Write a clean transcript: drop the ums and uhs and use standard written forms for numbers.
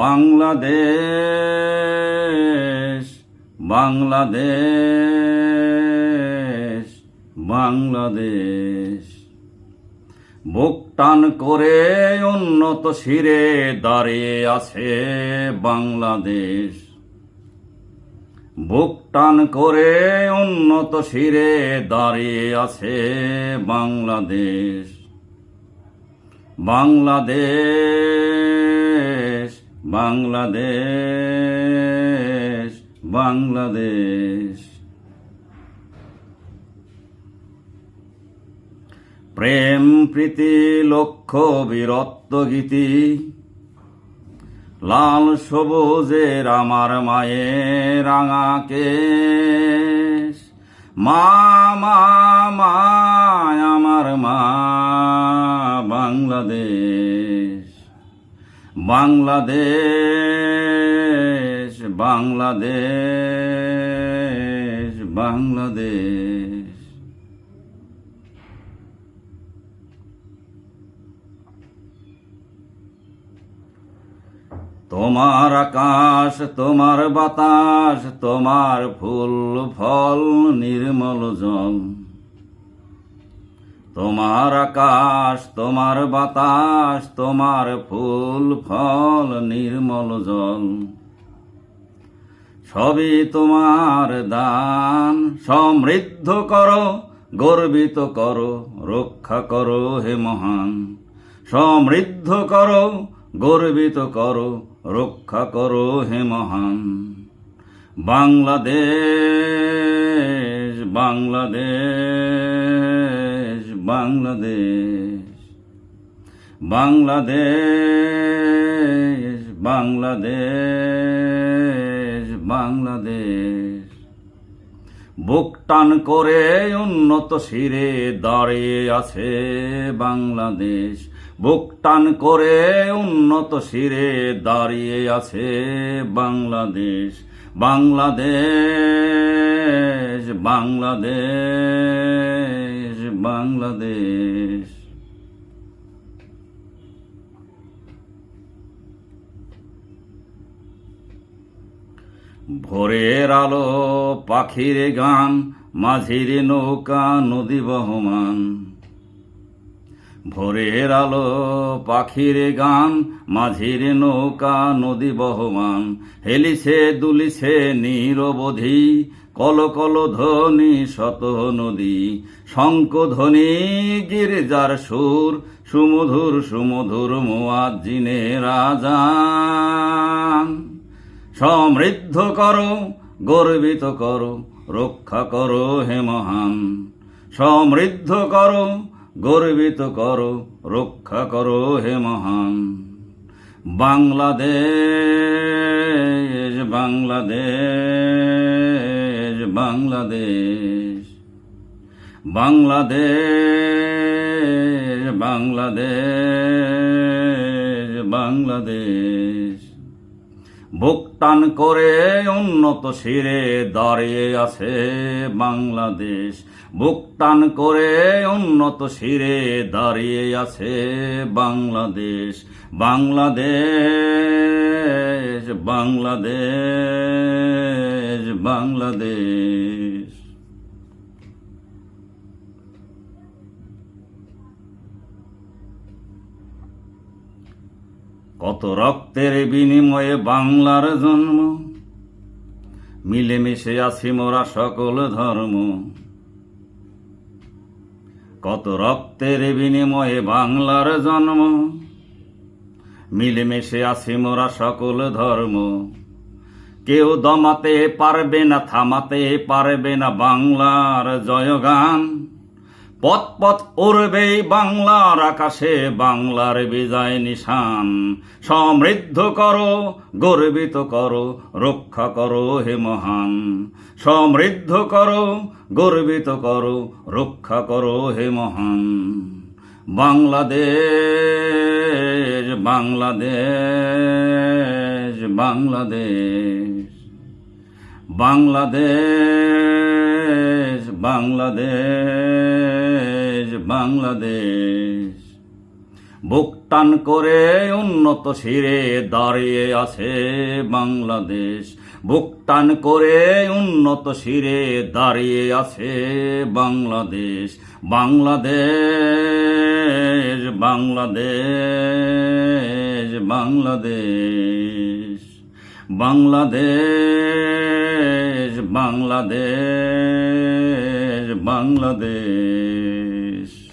বাংলাদেশ বাংলাদেশ বাংলাদেশ বুক টান করে উন্নত শিরে দাঁড়িয়ে আছে বাংলাদেশ। বুক টান করে উন্নত শিরে দাঁড়িয়ে আছে বাংলাদেশ। বাংলাদেশ বাংলাদেশ বাংলাদেশ প্রেম প্রীতি লক্ষ্য বীরত্ব গীতি লাল সবুজের আমার মায়ের রাঙা কেশ। মা মা মা আমার মা বাংলাদেশ বাংলাদেশ বাংলাদেশ বাংলাদেশ তোমার আকাশ তোমার বাতাস তোমার ফুল ফল নির্মল জল। তোমার আকাশ তোমার বাতাস তোমার ফুল ফল নির্মল জল। সবই তোমার দান, সমৃদ্ধ করো গর্বিত করো রক্ষা করো হে মহান। সমৃদ্ধ করো গর্বিত করো রক্ষা করো হে মহান। বাংলাদেশ বাংলাদেশ বাংলাদেশ বাংলাদেশ বাংলাদেশ বাংলাদেশ বুক টান করে উন্নত শিরে দাঁড়িয়ে আছে বাংলাদেশ। বুক টান করে উন্নত শিরে দাঁড়িয়ে আছে বাংলাদেশ। বাংলাদেশ বাংলাদেশ বাংলাদেশ ভোরের আলো পাখির গান মাঝির নৌকা নদী বহমান। ভোরের আলো পাখির গান মাঝির নৌকা নদী বহমান। হেলিছে দুলিছে নিরবধি কল কল ধ্বনি শত নদী। শঙ্খ ধ্বনি গির্জার সুর সুমধুর সুমধুর মুয়াজ্জিনের আযান। সমৃদ্ধ করো গর্বিত করো রক্ষা করো হে মহান। সমৃদ্ধ করো গর্বিত করো রক্ষা করো হে মহান। বাংলাদেশ বাংলাদেশ বাংলাদেশ বাংলাদেশ বাংলাদেশ বাংলাদেশ বুক টান করে উন্নত শিরে দাঁড়িয়ে আছে বাংলাদেশ। বুক টান করে উন্নত শিরে দাঁড়িয়ে আছে বাংলাদেশ। বাংলাদেশ বাংলাদেশ বাংলাদেশ কত রক্তের বিনিময়ে বাংলার জন্ম। মিলেমিশে আছি মোরা সকল ধর্ম। কত রক্তের বিনিময়ে বাংলার জন্ম। মিলেমিশে আছি মোরা সকল ধর্ম। কেউ দমাতে পারবে না থামাতে পারবে না বাংলার জয়গান। পথ পথ উড়বে বাংলার আকাশে বাংলার বিজয় নিশান। সমৃদ্ধ করো গর্বিত করো রক্ষা করো হে মহান। সমৃদ্ধ করো গর্বিত করো রক্ষা করো হে মহান। বাংলাদেশ বাংলাদেশ বাংলাদেশ বাংলাদেশ বাংলাদেশ বাংলাদেশ বুক টান করে উন্নত শিরে দাঁড়িয়ে আছে বাংলাদেশ। বুক টান করে উন্নত শিরে দাঁড়িয়ে আছে বাংলাদেশ। বাংলাদেশ বাংলাদেশ বাংলাদেশ বাংলাদেশ বাংলাদেশ বাংলাদেশ।